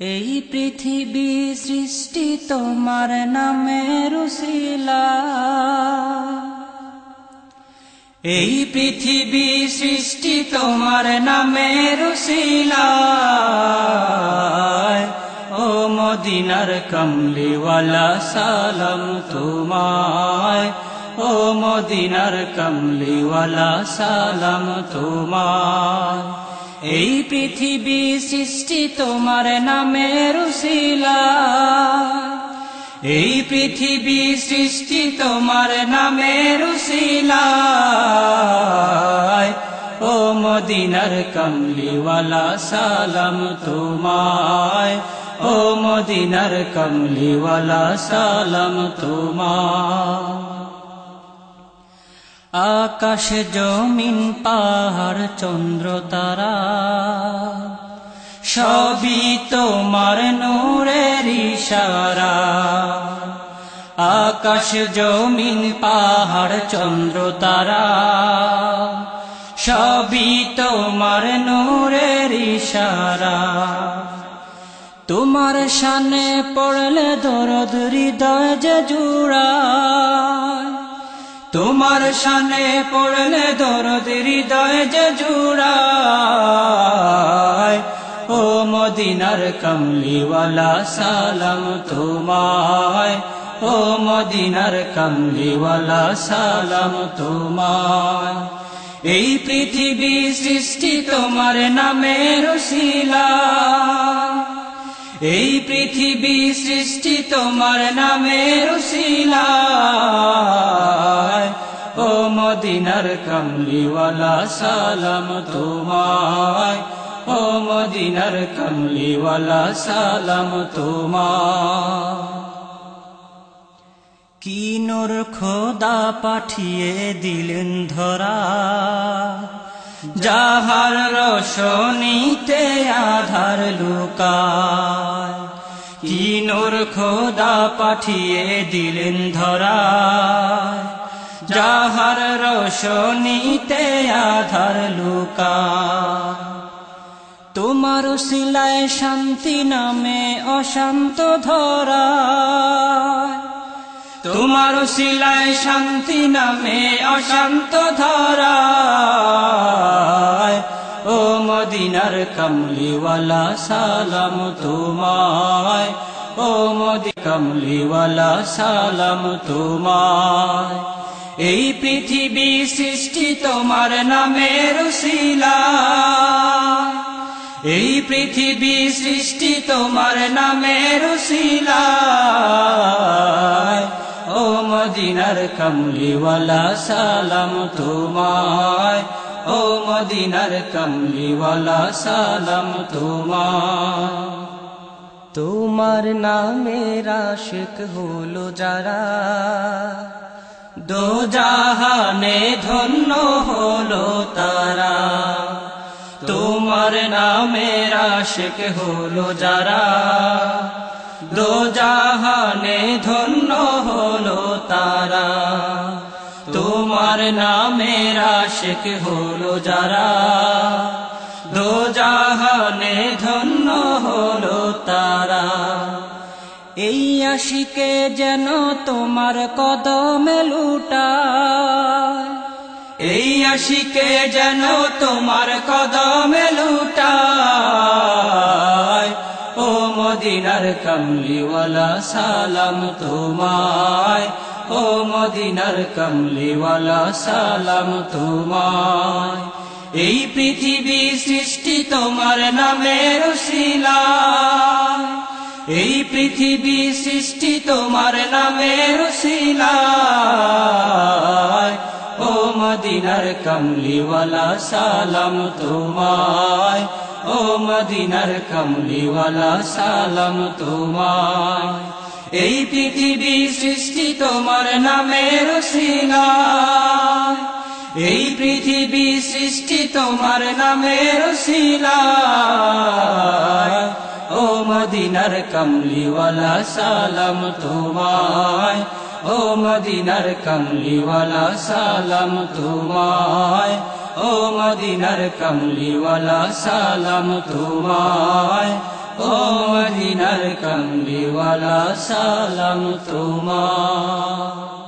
এই পৃথিবী সৃষ্টি তোমার নামের উসিলা, এই পৃথিবী সৃষ্টি তোমার নামের উসিলা। ও মদিনার কমলিওয়ালা সালাম তোমায়, ও মদিনার কমলিওয়ালা সালাম তোমায়। এই পৃথিবী সৃষ্টি তোমার নামের উসিলা, এই পৃথিবী সৃষ্টি তোমার নামের উসিলা। ও মদিনার কমলিওয়ালা সালাম তোমায়, ও মদিনার কমলিওয়ালা সালাম তোমায়। আকাশ জমিন পাহাড় চন্দ্র তারা সবই তোমার নূরের ইশারা। আকাশ জমিন পাহাড় চন্দ্র তারা সবই তোমার নূরের ইশারা। তোমার শানে পড়লে দরদ হৃদয় যে জুড়ায়, তোমার শানে পড়লে দরদ হৃদয় যে জুড়ায়। ও মদিনার কমলিওয়ালা সালাম তোমায়, ও মদিনার কমলিওয়ালা সালাম তোমায়। এই পৃথিবী সৃষ্টি তোমার নামের উসিলা, এই পৃথিবী সৃষ্টি তোমার নামের উসিলা। ও মদিনার কমলিওয়ালা সালাম তোমায়, ও মদিনার কমলিওয়ালা সালাম তোমায়। কি নূর খোদা পাঠিয়ে দিলেন ধরা, যাহার রোশনীতে আধার লুকায়। কি নূর খোদা পাঠিয়ে দিলেন ধরা, যাহার রোশনীতে আধার লুকায়। তোমার উসিলায় শান্তি নামে অশান্ত ধরা, তোমার উসিলায় শান্তি নামে অশান্ত ধরা। ও মদিনার কমলিওয়ালা সালাম তোমায়, ও মদি কমলিওয়ালা সালাম তোমায়। এই পৃথিবী সৃষ্টি তোমার নামের উসিলা, এই পৃথিবী সৃষ্টি তোমার নামের উসিলা। ও মদিনার কমলিওয়ালা সালাম তোমায়, ও মদিনার কমলিওয়ালা সালাম তোমায়। তোমার নামের আশিক হলো যারা, দো জাহানে ধন্য হলো তারা। তোমার নামের আশিক হলো যারা, দো জাহানে ধন্য হলো তারা। তোমার নামের আশিক হলো যারা, দো জাহানে ধন্য হলো তারা। এই আশিকে যেন তোমার কদমে লুটায়, এই আশিকে যেন তোমার কদমে লুটায়। ও মদিনার কমলিওয়ালা সালাম তোমায়, ও মদিনার কমলিওয়ালা সালাম তোমায়। এই পৃথিবী সৃষ্টি তোমার নামের উসিলা, এই পৃথিবী সৃষ্টি তোমার নামের উসিলা। ও মদিনার কমলিওয়ালা সালাম তোমায়, ও মদিনার কমলিওয়ালা সালাম তোমায়। এই পৃথিবী সৃষ্টি তোমার নামের উসিলা, এই পৃথিবী সৃষ্টি তোমার নামের উসিলা। ও মদিনার কমলিওয়ালা সালাম তোমায়, ও মদিনার কমলিওয়ালা সালাম তোমায়, ও মদিনার কমলিওয়ালা সালাম তোমায়, ও মদিনার কামলিওয়ালা সালাম তোমায়।